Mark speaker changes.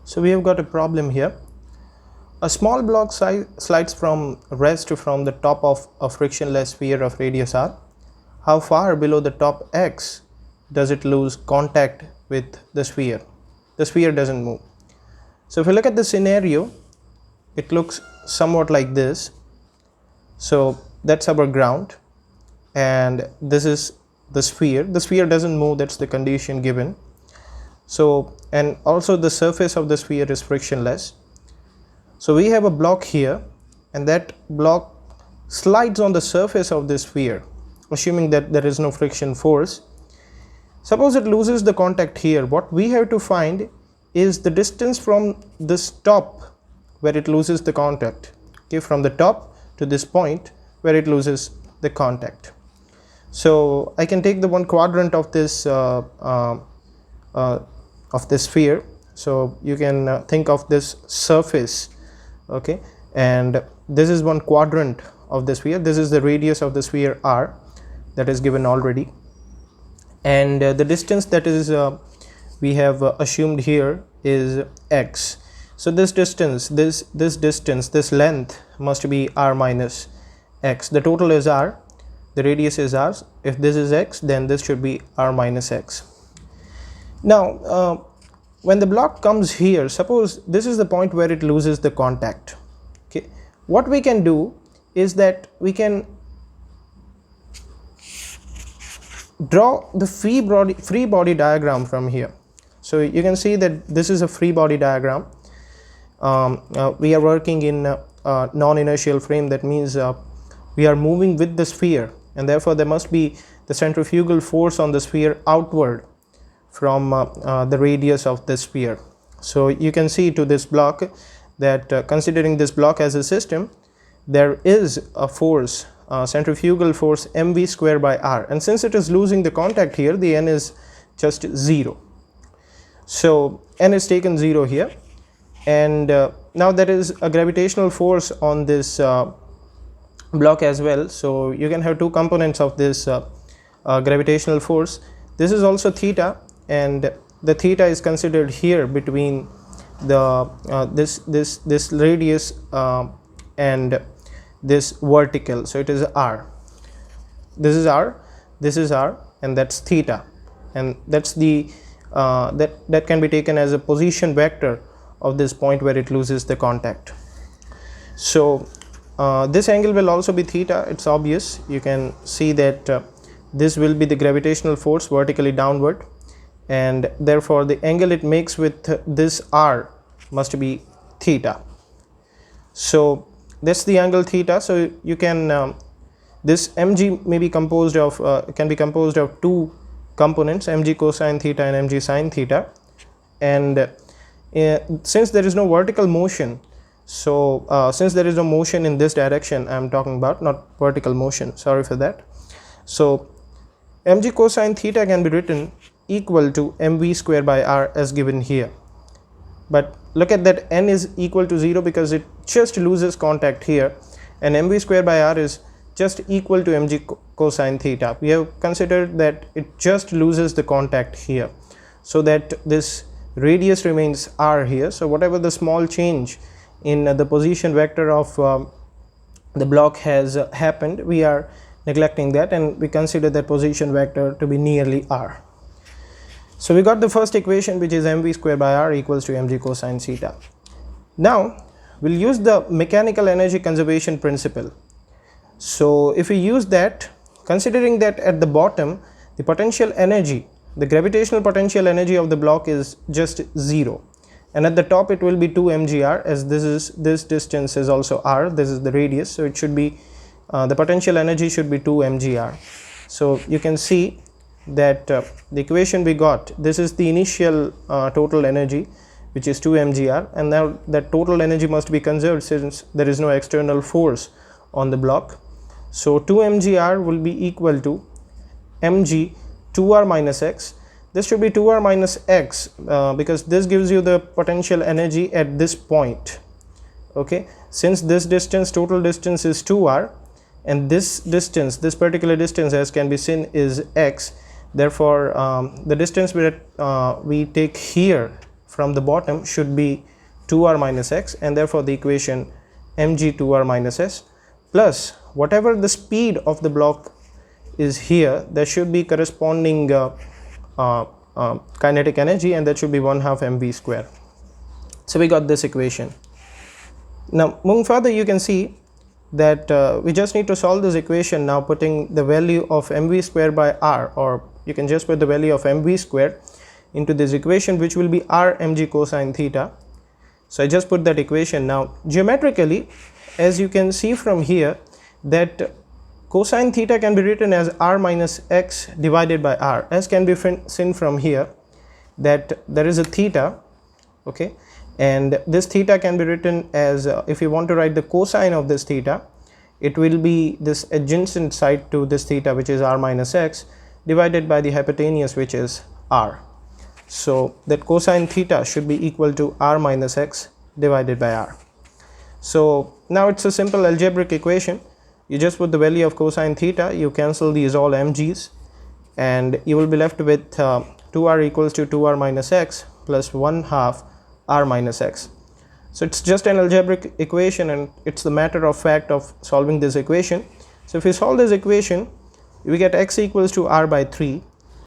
Speaker 1: So we have got a problem here. A small block slides from rest from the top of a frictionless sphere of radius r. How far below the top x does it lose contact with the sphere? The sphere doesn't move. So if you look at the scenario, it looks somewhat like this. So that's our ground and this is the sphere. The sphere doesn't move, that's the condition given. So, and also the surface of the sphere is frictionless. So we have a block here and that block slides on the surface of the sphere, assuming that there is no friction force. Suppose it loses the contact here. What we have to find is the distance from this top where it loses the contact, okay, from the top to this point where it loses the contact. So I can take the one quadrant of this sphere. So you can think of this surface, okay, and this is one quadrant of the sphere. This is the radius of the sphere r that is given already, and the distance that is we have assumed here is x. So this distance, this length must be r minus x. The total is r, the radius is r. If this is x, then this should be r minus x. Now when the block comes here, suppose this is the point where it loses the contact, okay, what we can do is that we can draw the free body diagram from here. So you can see that this is a free body diagram. We are working in a non-inertial frame. That means we are moving with the sphere, and therefore there must be the centrifugal force on the sphere outward from the radius of the sphere. So you can see to this block that considering this block as a system, there is a force, centrifugal force mv square by r, and since it is losing the contact here, the n is just 0. So n is taken 0 here, and now there is a gravitational force on this block as well. So you can have two components of this gravitational force. This is also theta, and the theta is considered here between the this radius and this vertical. So it is r. This is r, this is r, and that's theta, and that's the that can be taken as a position vector of this point where it loses the contact. So this angle will also be theta. It's obvious. You can see that this will be the gravitational force vertically downward, and therefore the angle it makes with this r must be theta. So that's the angle theta. So you can this mg may be composed of can be composed of two components, mg cosine theta and mg sine theta, and since there is no vertical motion, so since there is no motion in this direction, I am talking about, not vertical motion, sorry for that. So mg cosine theta can be written equal to mv square by r as given here, but look at that, n is equal to 0 because it just loses contact here, and mv square by r is just equal to mg cosine theta. We have considered that it just loses the contact here, so that this radius remains r here. So whatever the small change in the position vector of the block has happened, we are neglecting that, and we consider that position vector to be nearly r. So we got the first equation, which is mv square by r equals to mg cosine theta. Now we'll use the mechanical energy conservation principle. So if we use that, considering that at the bottom the potential energy, the gravitational potential energy of the block is just 0, and at the top it will be 2 mgr, as this distance is also r, this is the radius, so it should be the potential energy should be 2 mgr. So you can see that the equation we got, this is the initial total energy, which is 2 mgr, and now that total energy must be conserved since there is no external force on the block. So 2 mgr will be equal to mg 2r minus x. This should be 2r minus x because this gives you the potential energy at this point, okay, since this distance, total distance is 2r, and this distance, this particular distance as can be seen is x. Therefore the distance we take here from the bottom should be 2r minus x, and therefore the equation mg 2r minus s plus whatever the speed of the block is here, there should be corresponding kinetic energy, and that should be 1/2 mv square. So we got this equation. Now moving further, you can see that we just need to solve this equation now, putting the value of mv square by r, or you can just put the value of mv square into this equation, which will be r mg cosine theta. So I just put that equation. Now geometrically, as you can see from here, that cosine theta can be written as r minus x divided by r, as can be seen from here that there is a theta, okay, and this theta can be written as if you want to write the cosine of this theta, it will be this adjacent side to this theta, which is r minus x, divided by the hypotenuse, which is r. So that cosine theta should be equal to r minus x divided by r. So now it's a simple algebraic equation. You just put the value of cosine theta, you cancel these all mg's, and you will be left with 2r equals to 2r minus x plus 1/2 r minus x. So it's just an algebraic equation, and it's the matter of fact of solving this equation. So if we solve this equation, we get x equals to r by 3,